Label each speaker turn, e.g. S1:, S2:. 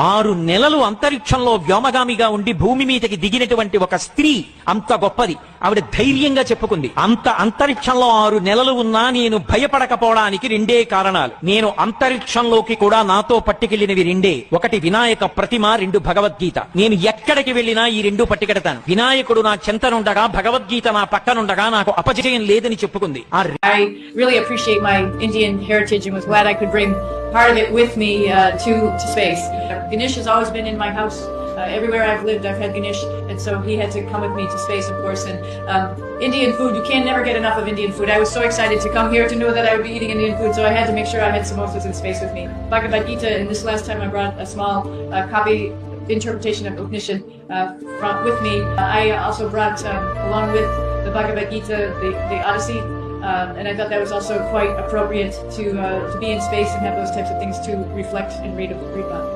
S1: 6 నెలలు అంతరిక్షంలో వ్యోమగామిగా ఉండి భూమి మీదకి దిగినటువంటి ఒక స్త్రీ అంత గొప్పది. ఆవిడ ధైర్యంగా చెప్పుకుంది, అంత అంతరిక్షంలో 6 నెలలు ఉన్నా నేను భయపడకపోవడానికి 2 కారణాలు. నేను అంతరిక్షంలోకి కూడా నాతో పట్టుకెళ్లినవి 2. ఒకటి వినాయక ప్రతిమ, 2 భగవద్గీత. నేను ఎక్కడికి వెళ్ళినా ఈ 2 పట్టుకెడతాను. వినాయకుడు నా చెంతనుండగా, భగవద్గీత నా పక్కనుండగా నాకు అపజయం లేదని చెప్పుకుంది.
S2: I really appreciate my Indian heritage and was glad I could bring part of it with me to space. Ganesh has always been in my house. Everywhere I've lived, I've had Ganesh, and so he had to come with me to space, of course. And Indian food, you can never get enough of Indian food. I was so excited to come here to know that I would be eating Indian food, so I had to make sure I had samosas in space with me. Bhagavad Gita, and this last time I brought a small copy interpretation of Upanishad with me. I also brought, along with the Bhagavad Gita, the Odyssey. And I thought that was also quite appropriate to be in space and have those types of things to reflect and read about.